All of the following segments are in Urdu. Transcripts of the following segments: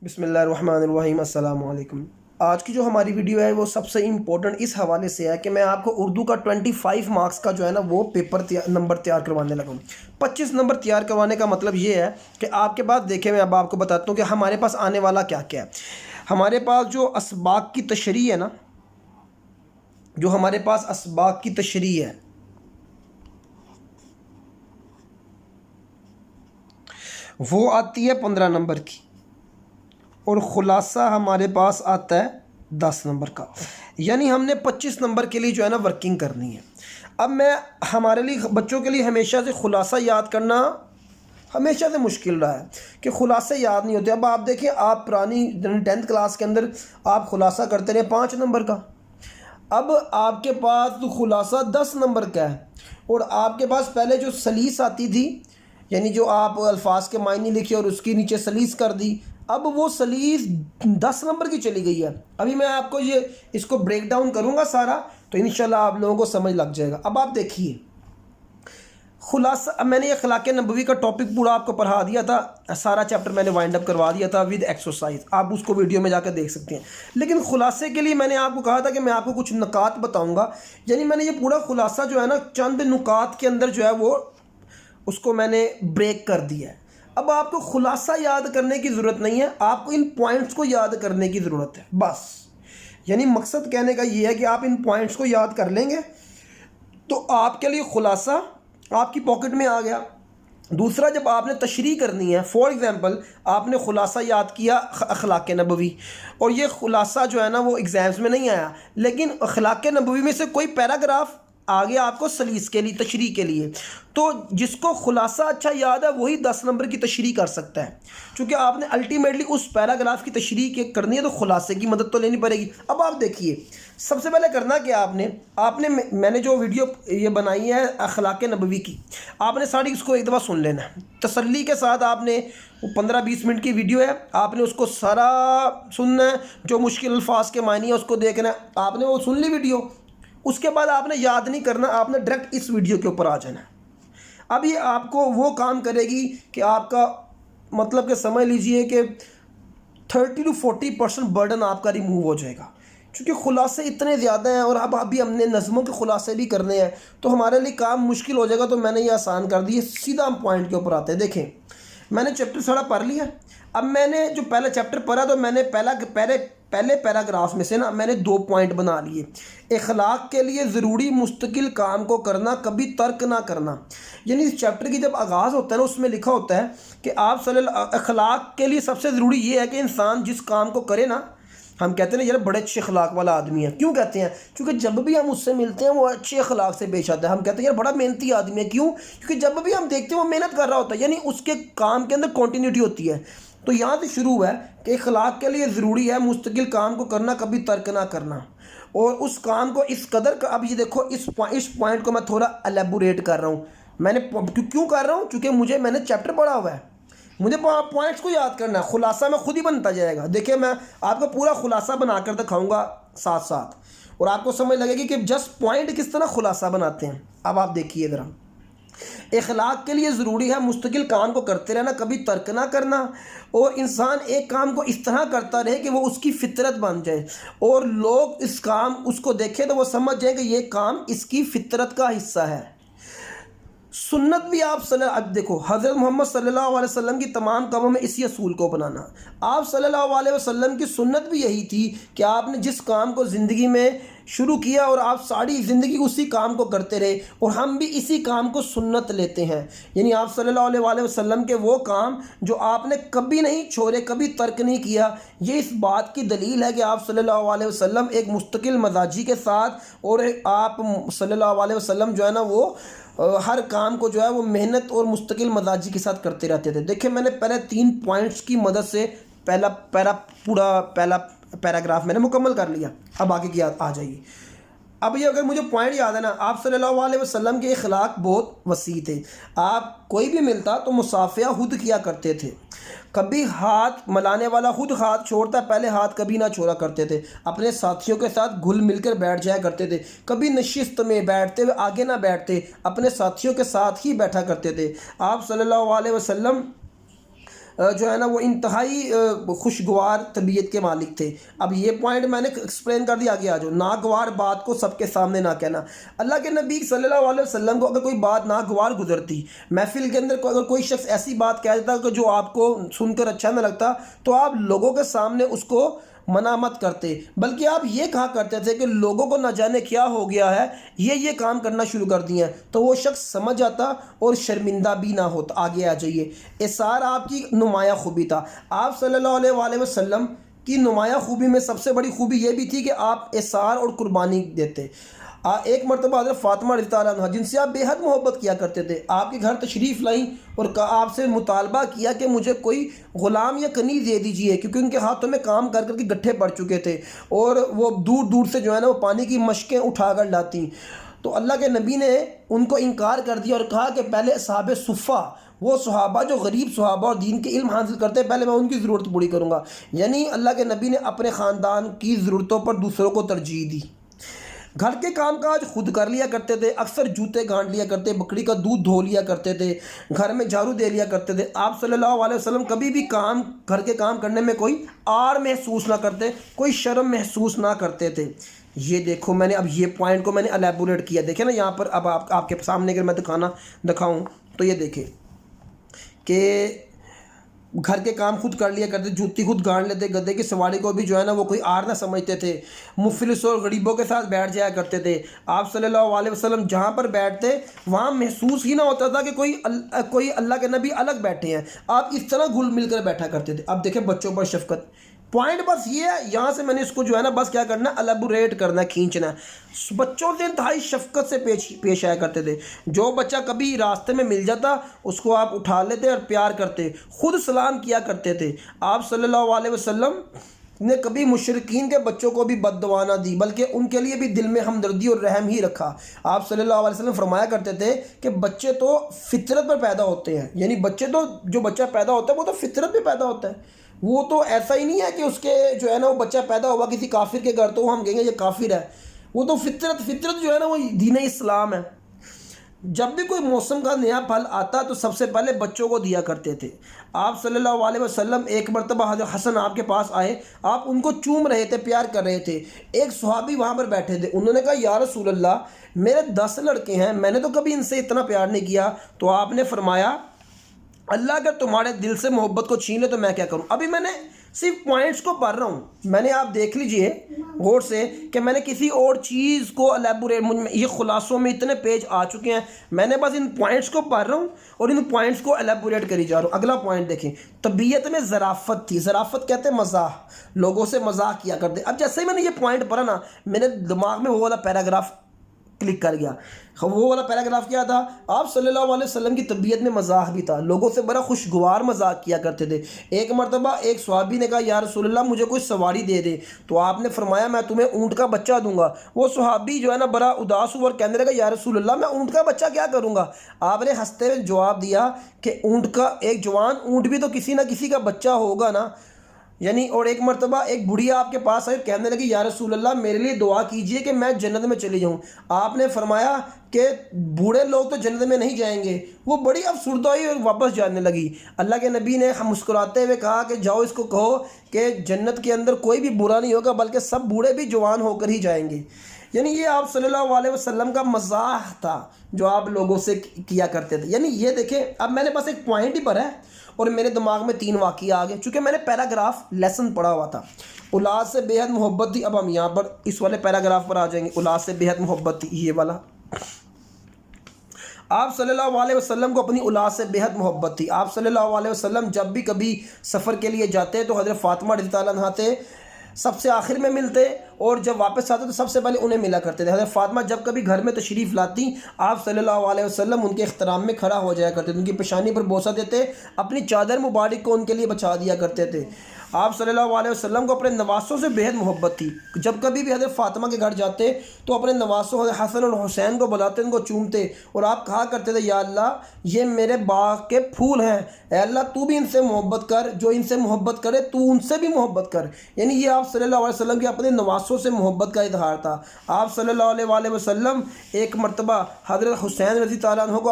بسم اللہ الرحمن الرحیم۔ السلام علیکم۔ آج کی جو ہماری ویڈیو ہے وہ سب سے امپورٹنٹ اس حوالے سے ہے کہ میں آپ کو اردو کا 25 مارکس کا جو ہے نا وہ نمبر تیار کروانے لگا ہوں۔ 25 نمبر تیار کروانے کا مطلب یہ ہے کہ آپ کے پاس دیکھیں، میں اب آپ کو بتاتا ہوں کہ ہمارے پاس آنے والا کیا کیا ہے۔ ہمارے پاس جو اسباق کی تشریح ہے نا، جو ہمارے پاس اسباق کی تشریح ہے وہ آتی ہے 15 نمبر کی، اور خلاصہ ہمارے پاس آتا ہے 10 نمبر کا۔ یعنی ہم نے 25 نمبر کے لیے جو ہے نا ورکنگ کرنی ہے۔ اب میں ہمارے لیے بچوں کے لیے ہمیشہ سے خلاصہ یاد کرنا ہمیشہ سے مشکل رہا ہے کہ خلاصے یاد نہیں ہوتے۔ اب آپ دیکھیں، آپ پرانی 10th کلاس کے اندر آپ خلاصہ کرتے رہے 5 نمبر کا، اب آپ کے پاس خلاصہ 10 نمبر کا ہے، اور آپ کے پاس پہلے جو سلیس آتی تھی، یعنی جو آپ الفاظ کے معنی لکھے اور اس کی نیچے سلیس کر دی، اب وہ سلیس 10 نمبر کی چلی گئی ہے۔ ابھی میں آپ کو اس کو بریک ڈاؤن کروں گا سارا، تو انشاءاللہ آپ لوگوں کو سمجھ لگ جائے گا۔ اب آپ دیکھیے خلاصہ، اب میں نے اخلاق نبوی کا ٹاپک پورا آپ کو پڑھا دیا تھا، سارا چیپٹر میں نے وائنڈ اپ کروا دیا تھا ود ایکسرسائز، آپ اس کو ویڈیو میں جا کے دیکھ سکتے ہیں۔ لیکن خلاصے کے لیے میں نے آپ کو کہا تھا کہ میں آپ کو کچھ نکات بتاؤں گا، یعنی میں نے یہ پورا خلاصہ جو ہے نا چند نکات کے اندر جو ہے وہ اس کو میں نے بریک کر دیا ہے۔ اب آپ کو خلاصہ یاد کرنے کی ضرورت نہیں ہے، آپ کو ان پوائنٹس کو یاد کرنے کی ضرورت ہے بس۔ یعنی مقصد کہنے کا یہ ہے کہ آپ ان پوائنٹس کو یاد کر لیں گے تو آپ کے لیے خلاصہ آپ کی پاکٹ میں آ گیا۔ دوسرا، جب آپ نے تشریح کرنی ہے، فار ایگزامپل آپ نے خلاصہ یاد کیا اخلاق نبوی، اور یہ خلاصہ جو ہے نا وہ ایگزامز میں نہیں آیا، لیکن اخلاق نبوی میں سے کوئی پیراگراف آگے آپ کو سلیس کے لیے، تشریح کے لیے، تو جس کو خلاصہ اچھا یاد ہے وہی 10 نمبر کی تشریح کر سکتا ہے، چونکہ آپ نے الٹیمیٹلی اس پیراگراف کی تشریح کرنی ہے تو خلاصے کی مدد تو لینی پڑے گی۔ اب آپ دیکھیے، سب سے پہلے کرنا کیا آپ نے میں نے جو ویڈیو یہ بنائی ہے اخلاق نبوی کی، آپ نے ساری اس کو ایک دفعہ سن لینا ہے تسلی کے ساتھ۔ آپ نے 15-20 منٹ کی ویڈیو ہے، آپ نے اس کو سارا سننا ہے، جو مشکل الفاظ کے معنی ہے اس کو دیکھنا ہے، آپ نے وہ سن لی ویڈیو، اس کے بعد آپ نے یاد نہیں کرنا، آپ نے ڈائریکٹ اس ویڈیو کے اوپر آ جانا ہے۔ اب یہ آپ کو وہ کام کرے گی کہ آپ کا مطلب کہ سمجھ لیجئے کہ 30-40% برڈن آپ کا ریموو ہو جائے گا، چونکہ خلاصے اتنے زیادہ ہیں، اور اب ابھی ہم نے نظموں کے خلاصے بھی کرنے ہیں تو ہمارے لیے کام مشکل ہو جائے گا، تو میں نے یہ آسان کر دی ہے، سیدھا ہم پوائنٹ کے اوپر آتے ہیں۔ دیکھیں، میں نے چیپٹر سارا پڑھ لیا، اب میں نے جو پہلا چیپٹر پڑھا تو میں نے پہلے پیراگراف میں سے نا میں نے 2 پوائنٹ بنا لیے۔ اخلاق کے لیے ضروری مستقل کام کو کرنا، کبھی ترک نہ کرنا۔ یعنی اس چیپٹر کی جب آغاز ہوتا ہے نا، اس میں لکھا ہوتا ہے کہ آپ اخلاق کے لیے سب سے ضروری یہ ہے کہ انسان جس کام کو کرے نا، ہم کہتے ہیں نا یار بڑے اچھے اخلاق والا آدمی ہے، کیوں کہتے ہیں؟ کیونکہ جب بھی ہم اس سے ملتے ہیں وہ اچھے اخلاق سے پیش آتا ہے، ہم کہتے ہیں یار بڑا محنتی آدمی ہے، کیوں؟ کیونکہ جب بھی ہم دیکھتے ہیں وہ محنت کر رہا ہوتا ہے، یعنی اس کے کام کے اندر کنٹینیوٹی ہوتی ہے۔ تو یہاں سے شروع ہے کہ اخلاق کے لیے ضروری ہے مستقل کام کو کرنا، کبھی ترک نہ کرنا، اور اس کام کو اس قدر کا، اب یہ دیکھو اس پوائنٹ کو میں تھوڑا الیبوریٹ کر رہا ہوں، میں نے کیوں کر رہا ہوں؟ چونکہ میں نے چیپٹر پڑھا ہوا ہے، مجھے پوائنٹس کو یاد کرنا ہے، خلاصہ میں خود ہی بنتا جائے گا۔ دیکھیں، میں آپ کو پورا خلاصہ بنا کر دکھاؤں گا ساتھ ساتھ، اور آپ کو سمجھ لگے گی کہ جسٹ پوائنٹ کس طرح خلاصہ بناتے ہیں۔ اب آپ دیکھیے ذرا، اخلاق کے لیے ضروری ہے مستقل کام کو کرتے رہنا، کبھی ترک نہ کرنا، اور انسان ایک کام کو اس طرح کرتا رہے کہ وہ اس کی فطرت بن جائے، اور لوگ اس کو دیکھیں تو وہ سمجھ جائیں کہ یہ کام اس کی فطرت کا حصہ ہے۔ سنت بھی اب دیکھو، حضرت محمد صلی اللہ علیہ وسلم کی تمام کاموں میں اسی اصول کو اپنانا۔ آپ صلی اللہ علیہ وسلم کی سنت بھی یہی تھی کہ آپ نے جس کام کو زندگی میں شروع کیا اور آپ ساری زندگی اسی کام کو کرتے رہے، اور ہم بھی اسی کام کو سنت لیتے ہیں۔ یعنی آپ صلی اللہ علیہ وسلم کے وہ کام جو آپ نے کبھی نہیں چھوڑے، کبھی ترک نہیں کیا، یہ اس بات کی دلیل ہے کہ آپ صلی اللہ علیہ وسلم ایک مستقل مزاجی کے ساتھ، اور آپ صلی اللہ علیہ وسلم جو ہے نا وہ ہر کام کو جو ہے وہ محنت اور مستقل مزاجی کے ساتھ کرتے رہتے تھے۔ دیکھیں، میں نے پہلے 3 پوائنٹس کی مدد سے پورا پیراگراف میں نے مکمل کر لیا۔ اب آگے کی آ جائیے۔ اب یہ اگر مجھے پوائنٹ یاد ہے نا، آپ صلی اللہ علیہ وسلم کے اخلاق بہت وسیع تھے۔ آپ کوئی بھی ملتا تو مصافحہ خود کیا کرتے تھے، کبھی ہاتھ ملانے والا خود ہاتھ چھوڑتا، پہلے ہاتھ کبھی نہ چھوڑا کرتے تھے، اپنے ساتھیوں کے ساتھ گھل مل کر بیٹھ جایا کرتے تھے، کبھی نشست میں بیٹھتے ہوئے آگے نہ بیٹھتے، اپنے ساتھیوں کے ساتھ ہی بیٹھا کرتے تھے۔ آپ صلی اللہ علیہ وسلم جو ہے نا وہ انتہائی خوشگوار طبیعت کے مالک تھے۔ اب یہ پوائنٹ میں نے ایکسپلین کر دیا، آگے آ جاؤ۔ ناگوار بات کو سب کے سامنے نہ کہنا۔ اللہ کے نبی صلی اللہ علیہ وسلم کو اگر کوئی بات ناگوار گزرتی، محفل کے اندر اگر کوئی شخص ایسی بات کہہ دیتا کہ جو آپ کو سن کر اچھا نہ لگتا، تو آپ لوگوں کے سامنے اس کو منع مت کرتے، بلکہ آپ یہ کہا کرتے تھے کہ لوگوں کو نہ جانے کیا ہو گیا ہے، یہ کام کرنا شروع کر دیے ہیں، تو وہ شخص سمجھ جاتا اور شرمندہ بھی نہ ہوتا۔ آگے آ جائیے۔ اثار آپ کی نمایاں خوبی تھا۔ آپ صلی اللہ علیہ وآلہ وسلم کی نمایاں خوبی میں سب سے بڑی خوبی یہ بھی تھی کہ آپ اثار اور قربانی دیتے۔ ایک مرتبہ حضرت فاطمہ رضی اللہ عنہا، جن سے آپ بے حد محبت کیا کرتے تھے، آپ کے گھر تشریف لائیں اور آپ سے مطالبہ کیا کہ مجھے کوئی غلام یا کنیز دے دیجئے، کیونکہ ان کے ہاتھوں میں کام کر کر کے گٹھے پڑ چکے تھے اور وہ دور دور سے جو ہے نا وہ پانی کی مشکیں اٹھا کر لاتی۔ تو اللہ کے نبی نے ان کو انکار کر دیا اور کہا کہ پہلے اصحاب صفہ، وہ صحابہ جو غریب صحابہ اور دین کے علم حاصل کرتے ہیں، پہلے میں ان کی ضرورت پوری کروں گا۔ یعنی اللہ کے نبی نے اپنے خاندان کی ضرورتوں پر دوسروں کو ترجیح دی۔ گھر کے کام کاج خود کر لیا کرتے تھے، اکثر جوتے گانٹ لیا کرتے، بکری کا دودھ دھو لیا کرتے تھے، گھر میں جھاڑو دے لیا کرتے تھے۔ آپ صلی اللہ علیہ وسلم کبھی بھی گھر کے کام کرنے میں کوئی آر محسوس نہ کرتے، کوئی شرم محسوس نہ کرتے تھے۔ یہ دیکھو، میں نے اب یہ پوائنٹ کو میں نے الیبوریٹ کیا، دیکھیں نا یہاں پر۔ اب آپ کے سامنے اگر میں دکھاؤں تو یہ دیکھیں کہ گھر کے کام خود کر لیا کرتے، جوتی خود گانٹ لیتے، گدھے کی سواری کو بھی جو ہے نا وہ کوئی آر نہ سمجھتے تھے، مفلسوں اور غریبوں کے ساتھ بیٹھ جایا کرتے تھے۔ آپ صلی اللہ علیہ وسلم جہاں پر بیٹھتے وہاں محسوس ہی نہ ہوتا تھا کہ کوئی اللہ کے نبی الگ بیٹھے ہیں، آپ اس طرح گھل مل کر بیٹھا کرتے تھے۔ اب دیکھیں بچوں پر شفقت، پوائنٹ بس یہ ہے، یہاں سے میں نے اس کو جو ہے نا بس کیا کرنا ہے، الیبوریٹ کرنا ہے، کھینچنا ہے۔ بچوں سے انتہائی شفقت سے پیش آیا کرتے تھے۔ جو بچہ کبھی راستے میں مل جاتا اس کو آپ اٹھا لیتے اور پیار کرتے، خود سلام کیا کرتے تھے۔ آپ صلی اللہ علیہ وسلم نے کبھی مشرکین کے بچوں کو بھی بد دعا نہ دی، بلکہ ان کے لیے بھی دل میں ہمدردی اور رحم ہی رکھا۔ آپ صلی اللہ علیہ وسلم فرمایا کرتے تھے کہ بچے تو فطرت پر پیدا ہوتے ہیں، یعنی جو بچہ پیدا ہوتا ہے وہ تو فطرت پہ پیدا ہوتا ہے، وہ تو ایسا ہی نہیں ہے کہ اس کے جو ہے نا وہ بچہ پیدا ہوا کسی کافر کے گھر تو ہم کہیں گے یہ کافر ہے، وہ تو فطرت جو ہے نا وہ دین اسلام ہے۔ جب بھی کوئی موسم کا نیا پھل آتا تو سب سے پہلے بچوں کو دیا کرتے تھے۔ آپ صلی اللہ علیہ وسلم ایک مرتبہ حضرت حسن آپ کے پاس آئے، آپ ان کو چوم رہے تھے، پیار کر رہے تھے۔ ایک صحابی وہاں پر بیٹھے تھے، انہوں نے کہا یا رسول اللہ میرے 10 لڑکے ہیں، میں نے تو کبھی ان سے اتنا پیار نہیں کیا۔ تو آپ نے فرمایا اللہ اگر تمہارے دل سے محبت کو چھین لے تو میں کیا کروں۔ ابھی میں نے صرف پوائنٹس کو پڑھ رہا ہوں، میں نے آپ دیکھ لیجئے غور سے کہ میں نے کسی اور چیز کو الیبوریٹ، یہ خلاصوں میں اتنے پیج آ چکے ہیں، میں نے بس ان پوائنٹس کو پڑھ رہا ہوں اور ان پوائنٹس کو الیبوریٹ کری جا رہا ہوں۔ اگلا پوائنٹ دیکھیں، طبیعت میں ظرافت تھی۔ ظرافت کہتے ہیں مزاح، لوگوں سے مزاح کیا کرتے۔ اب جیسے ہی میں نے یہ پوائنٹ پڑھا نا، میرے دماغ میں وہ والا پیراگراف کلک کر گیا۔ وہ والا پیراگراف کیا تھا؟ آپ صلی اللہ علیہ وسلم کی طبیعت میں مزاح بھی تھا، لوگوں سے بڑا خوشگوار مذاق کیا کرتے تھے۔ ایک مرتبہ ایک صحابی نے کہا یا رسول اللہ مجھے کوئی سواری دے دے، تو آپ نے فرمایا میں تمہیں اونٹ کا بچہ دوں گا۔ وہ صحابی جو ہے نا بڑا اداس ہوا اور کہنے لگا یا رسول اللہ میں اونٹ کا بچہ کیا کروں گا؟ آپ نے ہنستے ہوئے جواب دیا کہ اونٹ کا ایک جوان اونٹ بھی تو کسی نہ کسی کا بچہ ہوگا نا، یعنی۔ اور ایک مرتبہ ایک بڑھیا آپ کے پاس آئی، کہنے لگی یا رسول اللہ میرے لیے دعا کیجئے کہ میں جنت میں چلی جاؤں۔ آپ نے فرمایا کہ بوڑھے لوگ تو جنت میں نہیں جائیں گے۔ وہ بڑی افسردہ ہوئی اور واپس جانے لگی۔ اللہ کے نبی نے مسکراتے ہوئے کہا کہ جاؤ اس کو کہو کہ جنت کے اندر کوئی بھی برا نہیں ہوگا، بلکہ سب بوڑھے بھی جوان ہو کر ہی جائیں گے۔ یعنی یہ آپ صلی اللہ علیہ وسلم کا مزاح تھا جو آپ لوگوں سے کیا کرتے تھے۔ یعنی یہ دیکھیں، اب میں نے بس ایک پوائنٹ ہی پڑھا ہے اور میرے دماغ میں 3 واقعہ آ گئے، چونکہ میں نے پیراگراف لیسن پڑھا ہوا تھا۔ اولاد سے بے حد محبت تھی۔ اب ہم یہاں پر اس والے پیراگراف پر آ جائیں گے، اولاد سے بے حد محبت تھی، یہ والا۔ آپ صلی اللہ علیہ وسلم کو اپنی اولاد سے بے حد محبت تھی۔ آپ صلی اللہ علیہ وسلم جب بھی کبھی سفر کے لیے جاتے تو حضرت فاطمہ رضی اللہ عنہا تھے سب سے آخر میں ملتے، اور جب واپس آتے تو سب سے پہلے انہیں ملا کرتے تھے۔ حضرت فاطمہ جب کبھی گھر میں تشریف لاتی، آپ صلی اللہ علیہ وسلم ان کے احترام میں کھڑا ہو جایا کرتے تھے، ان کی پیشانی پر بوسہ دیتے، اپنی چادر مبارک کو ان کے لیے بچھا دیا کرتے تھے۔ آپ صلی اللہ علیہ وسلم کو اپنے نواسوں سے بے حد محبت تھی۔ جب کبھی بھی حضرت فاطمہ کے گھر جاتے تو اپنے نواسوں حضرت حسن اور حسین کو بلاتے، ان کو چومتے اور آپ کہا کرتے تھے یا اللہ یہ میرے باغ کے پھول ہیں، اے اللہ تو بھی ان سے محبت کر، جو ان سے محبت کرے تو ان سے بھی محبت کر۔ یعنی یہ آپ صلی اللہ علیہ وسلم کے اپنے نواسوں نواسوں سے محبت کا اظہار تھا۔ آپ صلی اللہ علیہ وآلہ وسلم ایک مرتبہ حضرت حسین رضی اللہ عنہ کو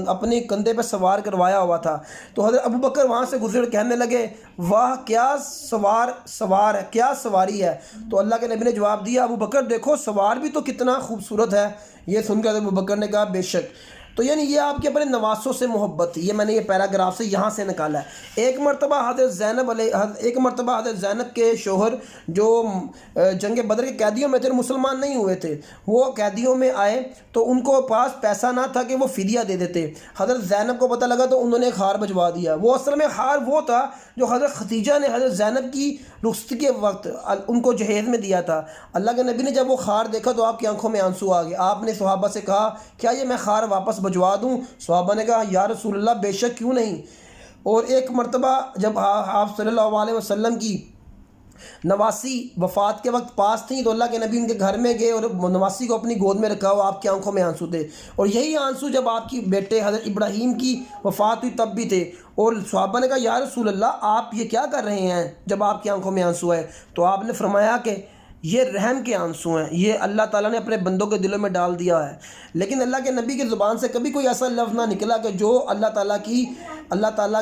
اپنی کندھے پہ سوار کروایا ہوا تھا، تو حضرت ابو بکر وہاں سے گزر کہنے لگے واہ کیا سوار ہے، کیا سواری ہے۔ تو اللہ کے نبی نے جواب دیا ابو بکر دیکھو سوار بھی تو کتنا خوبصورت ہے۔ یہ سن کر ابو بکر نے کہا بے شک۔ تو یعنی یہ آپ کے اپنے نواسوں سے محبت، یہ میں نے یہ پیراگراف سے یہاں سے نکالا ہے۔ ایک مرتبہ حضرت زینب کے شوہر جو جنگ بدر کے قیدیوں میں تھے، مسلمان نہیں ہوئے تھے، وہ قیدیوں میں آئے تو ان کو پاس پیسہ نہ تھا کہ وہ فدیہ دے دیتے۔ حضرت زینب کو پتہ لگا تو انہوں نے ایک ہار بھجوا دیا۔ وہ اصل میں ہار وہ تھا جو حضرت خدیجہ نے حضرت زینب کی رخصتی کے وقت ان کو جہیز میں دیا تھا۔ اللہ کے نبی نے جب وہ خار دیکھا تو آپ کی آنکھوں میں آنسو آ گئے۔ آپ نے صحابہ سے کہا کیا یہ میں خار واپس بھجوا دوں؟ صحابہ نے کہا یا رسول اللہ بے شک کیوں نہیں۔ اور ایک مرتبہ جب آپ صلی اللہ علیہ وسلم کی نواسی وفات کے وقت پاس تھیں تو اللہ کے نبی ان کے گھر میں گئے اور نواسی کو اپنی گود میں رکھا ہوا، آپ کی آنکھوں میں آنسو تھے۔ اور یہی آنسو جب آپ کی بیٹے حضرت ابراہیم کی وفات ہوئی تب بھی تھے۔ اور صحابہ نے کہا یا رسول اللہ آپ یہ کیا کر رہے ہیں جب آپ کی آنکھوں میں آنسو ہے؟ تو آپ نے فرمایا کہ یہ رحم کے آنسو ہیں، یہ اللہ تعالیٰ نے اپنے بندوں کے دلوں میں ڈال دیا ہے۔ لیکن اللہ کے نبی کی زبان سے کبھی کوئی ایسا لفظ نہ نکلا کہ جو اللہ تعالیٰ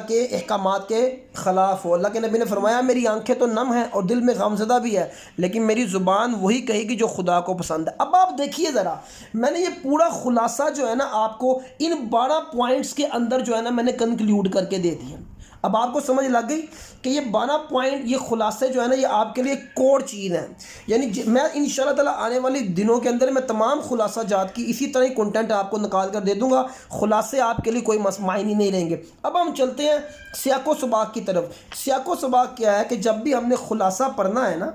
کے احکامات کے خلاف ہو۔ اللہ کے نبی نے فرمایا میری آنکھیں تو نم ہیں اور دل میں غمزدہ بھی ہے، لیکن میری زبان وہی کہے گی جو خدا کو پسند ہے۔ اب آپ دیکھیے ذرا، میں نے یہ پورا خلاصہ جو ہے نا آپ کو ان 12 پوائنٹس کے اندر جو ہے نا میں نے کنکلیوڈ کر کے دے دیا۔ اب آپ کو سمجھ لگ گئی کہ یہ 12 پوائنٹ، یہ خلاصے جو ہے نا یہ آپ کے لیے کوڈ چیز ہیں۔ یعنی میں انشاءاللہ تعالیٰ آنے والی دنوں کے اندر میں تمام خلاصہ جات کی اسی طرح ہی کنٹینٹ آپ کو نکال کر دے دوں گا، خلاصے آپ کے لیے کوئی معنی نہیں رہیں گے۔ اب ہم چلتے ہیں سیاق و سباق کی طرف۔ سیاق و سباق کیا ہے کہ جب بھی ہم نے خلاصہ پڑھنا ہے نا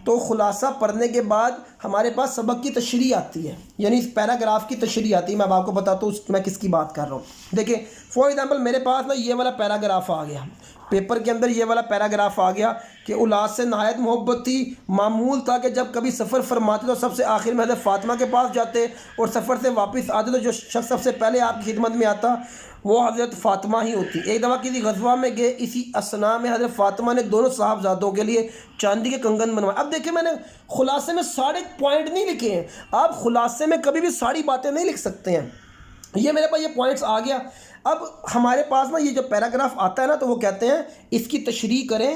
تو خلاصہ پڑھنے کے بعد ہمارے پاس سبق کی تشریح آتی ہے، یعنی اس پیراگراف کی تشریح آتی ہے۔ میں اب آپ کو بتاتا ہوں میں کس کی بات کر رہا ہوں۔ دیکھیں فار ایگزامپل میرے پاس نا یہ والا پیراگراف آ گیا، پیپر کے اندر یہ والا پیراگراف آ گیا کہ اولاد سے نہایت محبت تھی، معمول تھا کہ جب کبھی سفر فرماتے تو سب سے آخر میں حضرت فاطمہ کے پاس جاتے، اور سفر سے واپس آتے تو جو شخص سب سے پہلے آپ کی خدمت میں آتا وہ حضرت فاطمہ ہی ہوتی۔ ایک دفعہ کسی غزوہ میں گئے، اسی اسنا میں حضرت فاطمہ نے دونوں صاحبزادوں کے لیے چاندی کے کنگن بنوائے۔ اب دیکھیں میں نے خلاصے میں سارے پوائنٹ نہیں لکھے ہیں، آپ خلاصے میں کبھی بھی ساری باتیں نہیں لکھ سکتے ہیں۔ یہ میرے پاس یہ پوائنٹس آ گیا۔ اب ہمارے پاس نا یہ جو پیراگراف آتا ہے نا تو وہ کہتے ہیں اس کی تشریح کریں،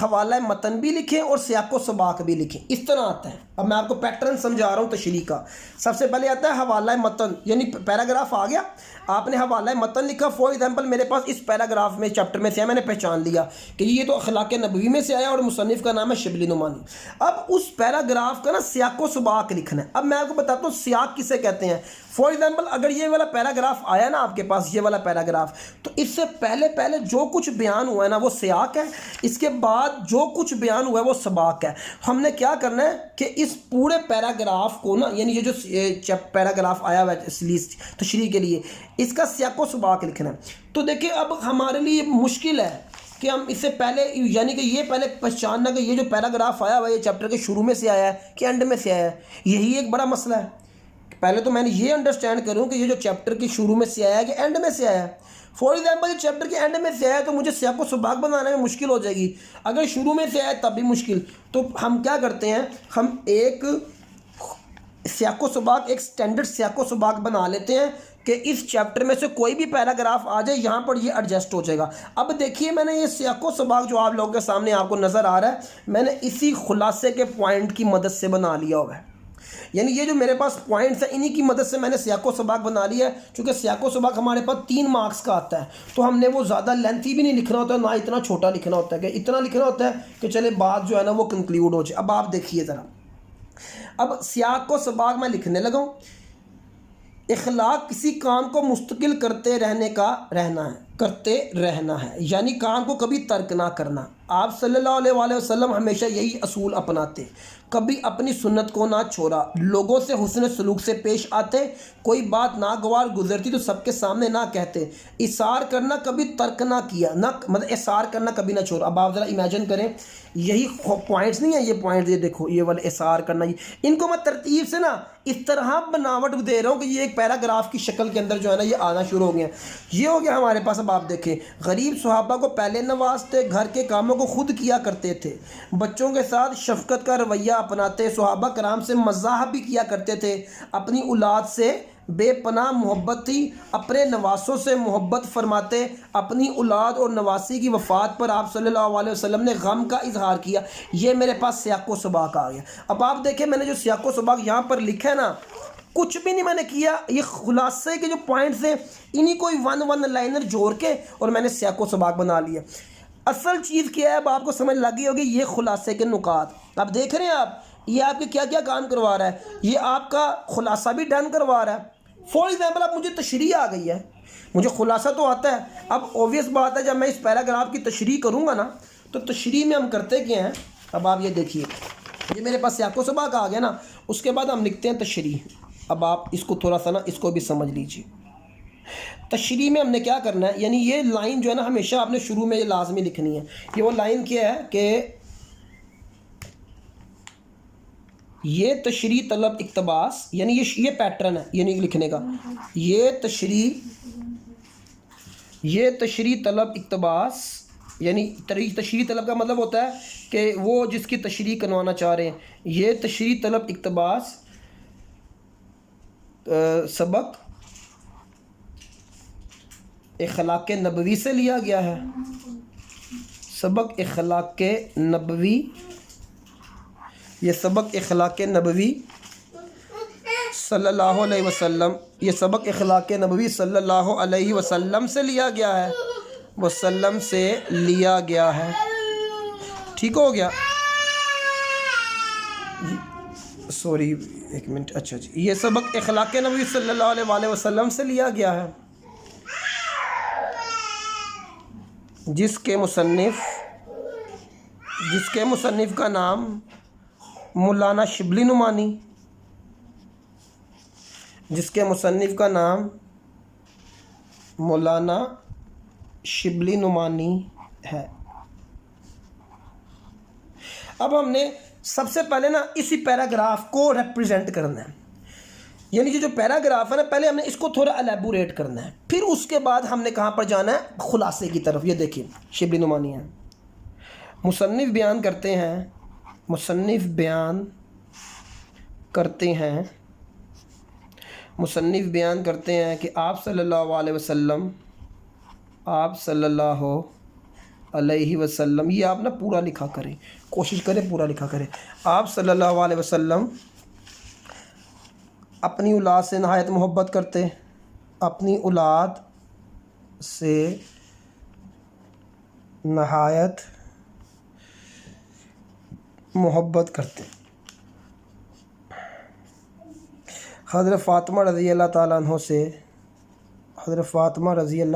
حوالہ متن بھی لکھیں اور سیاق و سباق بھی لکھیں، اس طرح آتا ہے۔ اب میں آپ کو پیٹرن سمجھا رہا ہوں تشریح کا۔ سب سے پہلے آتا ہے حوالہ متن، یعنی پیراگراف آ گیا، آپ نے حوالہ متن لکھا۔ فار ایگزامپل میرے پاس اس پیراگراف میں چیپٹر میں سے ہے، میں نے پہچان لیا کہ یہ تو اخلاق نبوی میں سے آیا اور مصنف کا نام ہے شبلی نعمانی۔ اب اس پیراگراف کا نا سیاق و سباق لکھنا ہے۔ اب میں آپ کو بتاتا ہوں سیاق کسے کہتے ہیں۔ فار ایگزامپل اگر یہ والا پیراگراف آیا نا آپ کے پاس، یہ والا پیراگراف، تو اس سے پہلے جو کچھ بیان ہوا ہے نا وہ سیاق ہے، اس کے بعد جو کچھ بیان ہوا ہے وہ سباق ہے۔ ہم نے کیا کرنا ہے کہ اس پورے پیراگراف کو نا، یعنی یہ جو پیراگراف آیا ہوا ہے تشریح کے لیے، اس کا سیاق و سباق لکھنا ہے۔ تو دیکھیں اب ہمارے لیے مشکل ہے کہ ہم اس سے پہلے، یعنی کہ یہ پہلے پہچاننا کہ یہ جو پیراگراف آیا ہوا ہے یہ چیپٹر کے شروع میں سے آیا ہے کہ اینڈ میں سے آیا ہے، یہی ایک بڑا مسئلہ ہے۔ پہلے تو میں نے یہ انڈرسٹینڈ کروں کہ یہ جو چیپٹر کی شروع میں سے آیا ہے کہ اینڈ میں سے آیا ہے۔ فار ایگزامپل یہ چیپٹر کے اینڈ میں سے آیا ہے تو مجھے سیاق و سباق بنانے میں مشکل ہو جائے گی۔ اگر شروع میں سے آیا تب بھی مشکل۔ تو ہم کیا کرتے ہیں، ہم ایک سیاق و سباق، ایک سٹینڈرڈ سیاق و سباق بنا لیتے ہیں کہ اس چیپٹر میں سے کوئی بھی پیراگراف آ جائے یہاں پر یہ ایڈجسٹ ہو جائے گا۔ اب دیکھیے میں نے یہ سیاق و سباق جو آپ لوگوں کے سامنے آپ کو نظر آ رہا ہے، میں نے اسی خلاصے کے پوائنٹ کی مدد سے بنا لیا ہوا ہے۔ یعنی یہ جو میرے پاس پوائنٹس ہیں انہی کی مدد سے میں نے سیاق و سباق بنا لیا ہے، چونکہ سیاق و سباق ہمارے پاس 3 مارکس کا آتا ہے، تو ہم نے وہ زیادہ لینتھی بھی نہیں لکھنا ہوتا، نہ اتنا چھوٹا لکھنا ہوتا ہے کہ اتنا لکھنا ہوتا ہے کہ چلے بات جو ہے نا وہ کنکلیوڈ ہو جائے۔ اب آپ دیکھیے ذرا، اب سیاق و سباق میں لکھنے لگا ہوں۔ اخلاق کسی کام کو مستقل کرتے رہنا ہے، یعنی کام کو کبھی ترک نہ کرنا۔ آپ صلی اللہ علیہ وآلہ وسلم ہمیشہ یہی اصول اپناتے، کبھی اپنی سنت کو نہ چھوڑا، لوگوں سے حسن سلوک سے پیش آتے، کوئی بات ناگوار گزرتی تو سب کے سامنے نہ کہتے، اثار کرنا کبھی ترک نہ کیا، مطلب اثار کرنا کبھی نہ چھوڑا۔ اب آپ ذرا امیجن کریں، یہی پوائنٹس نہیں ہیں، یہ پوائنٹس یہ دیکھو، یہ والے اثار کرنا، ان کو میں ترتیب سے نا اس طرح بناوٹ دے رہا ہوں کہ یہ ایک پیراگراف کی شکل کے اندر جو ہے نا یہ آنا شروع ہو گیا۔ یہ ہو گیا ہمارے پاس۔ اب آپ دیکھیں، غریب صحابہ کو پہلے نوازتے، گھر کے کاموں بچوں کو خود کیا کرتے تھے، بچوں کے ساتھ شفقت کا رویہ اپناتے، صحابہ کرام سے مزاح بھی کیا کرتے تھے، اپنی اولاد سے بے پناہ محبت تھی، اپنے نواسوں سے محبت فرماتے۔ اپنی اولاد اور نواسی کی وفات پر آپ صلی اللہ علیہ وسلم نے غم کا اظہار کیا۔ یہ میرے پاس سیاق و سباق آ گیا۔ اب آپ دیکھیں میں نے جو سیاق و سباق یہاں پر لکھا ہے نا، کچھ بھی نہیں میں نے کیا، یہ خلاصے کے جو پوائنٹس ہیں انہی کوئی ون لائنر جوڑ کے اور میں نے سیاق و سباق بنا لیا۔ اصل چیز کیا ہے اب آپ کو سمجھ لگی ہوگی، یہ خلاصے کے نکات اب دیکھ رہے ہیں آپ، یہ آپ کے کیا کیا کام کروا رہا ہے، یہ آپ کا خلاصہ بھی ڈن کروا رہا ہے۔ فار ایگزامپل اب مجھے تشریح آ گئی ہے، مجھے خلاصہ تو آتا ہے، اب اوبویس بات ہے جب میں اس پیراگراف کی تشریح کروں گا نا تو تشریح میں ہم کرتے کیا ہیں، اب آپ یہ دیکھیے یہ میرے پاس سیاق و سباق آ گیا نا، اس کے بعد ہم لکھتے ہیں تشریح۔ اب آپ اس کو تھوڑا سا نا اس کو بھی سمجھ لیجیے، تشریح میں ہم نے کیا کرنا ہے، یعنی یہ لائن جو ہے نا ہمیشہ آپ نے شروع میں یہ لازمی لکھنی ہے۔ یہ وہ لائن کیا ہے کہ یہ تشریح طلب اقتباس، یعنی یہ پیٹرن ہے یعنی لکھنے کا، یہ تشریح طلب اقتباس، یعنی تشریح طلب کا مطلب ہوتا ہے کہ وہ جس کی تشریح کروانا چاہ رہے ہیں، یہ تشریح طلب اقتباس سبق اخلاق نبوی سے لیا گیا ہے، سبق اخلاق نبوی، یہ سبق اخلاق نبوی صلی اللہ علیہ وسلم، یہ سبق اخلاق نبوی صلی اللہ علیہ وسلم سے لیا گیا ہے، وسلم سے لیا گیا ہے، ٹھیک ہو گیا، سوری ایک منٹ، اچھا جی، یہ سبق اخلاق نبوی صلی اللہ علیہ وسلم سے لیا گیا ہے، جس کے مصنف کا نام مولانا شبلی نعمانی، جس کے مصنف کا نام مولانا شبلی نعمانی ہے۔ اب ہم نے سب سے پہلے نا اسی پیراگراف کو ریپریزنٹ کرنا ہے، یعنی کہ جو پیراگراف ہے نا پہلے ہم نے اس کو تھوڑا الیبوریٹ کرنا ہے، پھر اس کے بعد ہم نے کہاں پر جانا ہے، خلاصے کی طرف۔ یہ دیکھیے شبلی نعمانی ہے، مصنف بیان کرتے ہیں کہ آپ صلی اللہ علیہ وسلم، یہ آپ نا پورا لکھا کریں، کوشش کریں پورا لکھا کریں، آپ صلی اللہ علیہ وسلم اپنی اولاد سے نہایت محبت کرتے، اپنی اولاد سے نہایت محبت کرتے۔ حضرت فاطمہ رضی اللہ تعالیٰ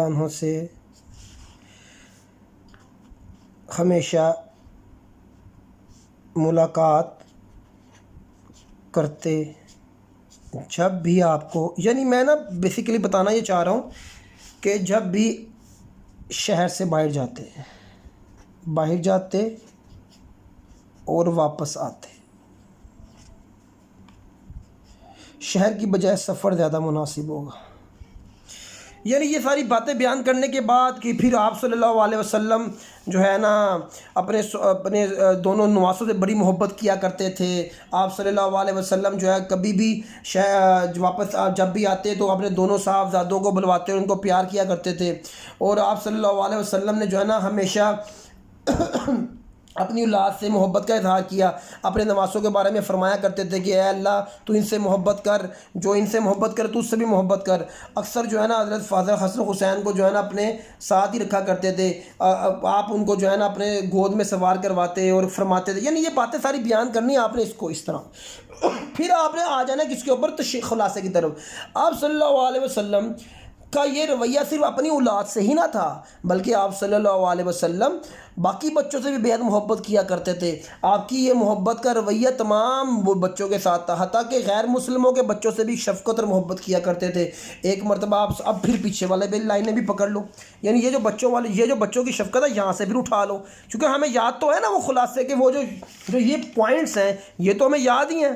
عنہ سے ہمیشہ ملاقات کرتے جب بھی آپ کو، یعنی میں نا بیسیکلی بتانا یہ چاہ رہا ہوں کہ جب بھی شہر سے باہر جاتے اور واپس آتے، شہر کی بجائے سفر زیادہ مناسب ہوگا۔ یعنی یہ ساری باتیں بیان کرنے کے بعد کہ پھر آپ صلی اللہ علیہ وسلم جو ہے نا اپنے دونوں نواسوں سے بڑی محبت کیا کرتے تھے، آپ صلی اللہ علیہ وسلم جو ہے کبھی بھی واپس جب بھی آتے تو اپنے دونوں صاحبزادوں کو بلواتے اور ان کو پیار کیا کرتے تھے، اور آپ صلی اللہ علیہ وسلم نے جو ہے نا ہمیشہ اپنی اولاد سے محبت کا اظہار کیا، اپنے نواسوں کے بارے میں فرمایا کرتے تھے کہ اے اللہ تو ان سے محبت کر، جو ان سے محبت کر تو اس سے بھی محبت کر۔ اکثر جو ہے نا حضرت فاضل حسن حسین کو جو ہے نا اپنے ساتھ ہی رکھا کرتے تھے، آپ ان کو جو ہے نا اپنے گود میں سوار کرواتے اور فرماتے تھے، یعنی یہ باتیں ساری بیان کرنی آپ نے اس کو اس طرح۔ پھر آپ نے آ جانا کس کے اوپر، خلاصے کی طرف۔ آپ صلی اللہ علیہ وسلم کا یہ رویہ صرف اپنی اولاد سے ہی نہ تھا، بلکہ آپ صلی اللہ علیہ وسلم باقی بچوں سے بھی بے حد محبت کیا کرتے تھے۔ آپ کی یہ محبت کا رویہ تمام وہ بچوں کے ساتھ تھا، حتیٰ کہ غیر مسلموں کے بچوں سے بھی شفقت اور محبت کیا کرتے تھے۔ ایک مرتبہ آپ اب پھر پیچھے والے بھی لائنیں بھی پکڑ لو، یعنی یہ جو بچوں کی شفقت ہے یہاں سے پھر اٹھا لو، چونکہ ہمیں یاد تو ہے نا وہ خلاصے کے وہ جو یہ پوائنٹس ہیں یہ تو ہمیں یاد ہی ہیں،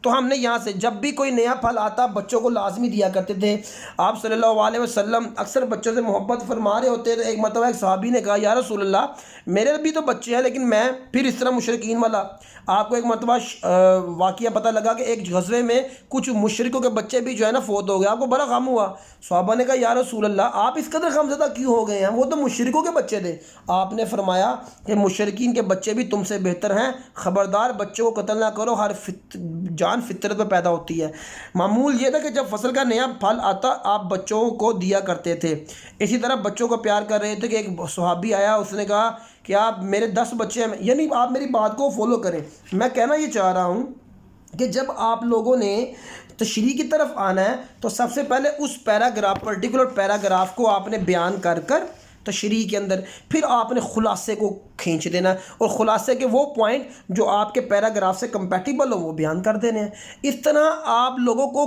تو ہم نے یہاں سے جب بھی کوئی نیا پھل آتا بچوں کو لازمی دیا کرتے تھے. آپ صلی اللہ علیہ وسلم اکثر بچوں سے محبت فرما رہے ہوتے تھے. ایک مرتبہ ایک صحابی نے کہا یا رسول اللہ میرے بھی تو بچے ہیں لیکن میں پھر اس طرح مشرکین والا. آپ کو ایک مرتبہ واقعہ پتہ لگا کہ ایک غزوے میں کچھ مشرکوں کے بچے بھی جو ہے نا فوت ہو گئے. آپ کو بڑا غم ہوا. صحابہ نے کہا یا رسول اللہ آپ اس قدر غمزدہ کیوں ہو گئے ہیں, وہ تو مشرکوں کے بچے تھے. آپ نے فرمایا کہ مشرکین کے بچے بھی تم سے بہتر ہیں, خبردار بچوں کو قتل نہ کرو, ہر جان فطرت میں پیدا ہوتی ہے. معمول یہ تھا کہ جب فصل کا نیا پھل آتا آپ بچوں کو دیا کرتے تھے. اسی طرح بچوں کو پیار کر رہے تھے کہ ایک صحابی آیا, اس نے کہا کہ آپ میرے 10 بچے ہیں, یعنی آپ میری بات کو فالو کریں. میں کہنا یہ چاہ رہا ہوں کہ جب آپ لوگوں نے تشریح کی طرف آنا ہے تو سب سے پہلے اس پیراگراف پرٹیکولر پیراگراف کو آپ نے بیان کر تشریح کے اندر پھر آپ نے خلاصے کو کھینچ دینا ہے, اور خلاصے کے وہ پوائنٹ جو آپ کے پیراگراف سے کمپیٹیبل ہو وہ بیان کر دینے ہیں. اس طرح آپ لوگوں کو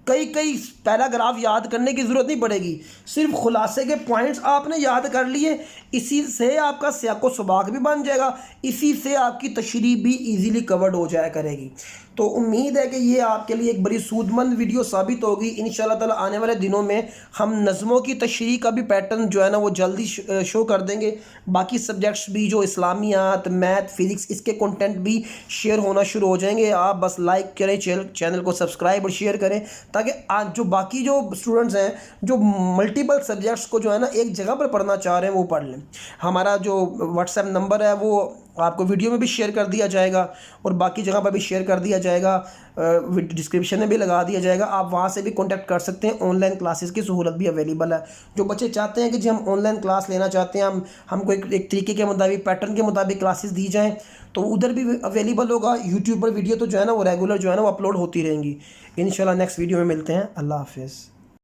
کئی پیراگراف یاد کرنے کی ضرورت نہیں پڑے گی, صرف خلاصے کے پوائنٹس آپ نے یاد کر لیے, اسی سے آپ کا سیاق و سباق بھی بن جائے گا, اسی سے آپ کی تشریح بھی ایزیلی کورڈ ہو جایا کرے گی. تو امید ہے کہ یہ آپ کے لیے ایک بڑی سود مند ویڈیو ثابت ہوگی. انشاءاللہ تعالی آنے والے دنوں میں ہم نظموں کی تشریح کا بھی پیٹرن جو ہے نا وہ جلدی شو کر دیں گے. باقی سبجیکٹس بھی جو اسلامیات, میتھ, فزکس, اس کے کنٹینٹ بھی شیئر ہونا شروع ہو جائیں گے. آپ بس لائک کریں, چینل کو سبسکرائب اور شیئر کریں تاکہ آج جو باقی جو اسٹوڈنٹس ہیں جو ملٹیپل سبجیکٹس کو جو ہے نا ایک جگہ پر پڑھنا چاہ رہے ہیں وہ پڑھ لیں. ہمارا جو واٹس ایپ نمبر ہے وہ آپ کو ویڈیو میں بھی شیئر کر دیا جائے گا اور باقی جگہ پر بھی شیئر کر دیا جائے گا, ڈسکرپشن میں بھی لگا دیا جائے گا. آپ وہاں سے بھی کانٹیکٹ کر سکتے ہیں. آن لائن کلاسز کی سہولت بھی اویلیبل ہے. جو بچے چاہتے ہیں کہ جی ہم آن لائن کلاس لینا چاہتے ہیں, ہم کو ایک طریقے کے مطابق پیٹرن کے مطابق کلاسز دی جائیں تو ادھر بھی اویلیبل ہوگا. یوٹیوب پر ویڈیو تو جو ہے نا وہ ریگولر جو ہے نا وہ اپلوڈ ہوتی رہیں گی. انشاءاللہ نیکسٹ ویڈیو میں ملتے ہیں. اللہ حافظ.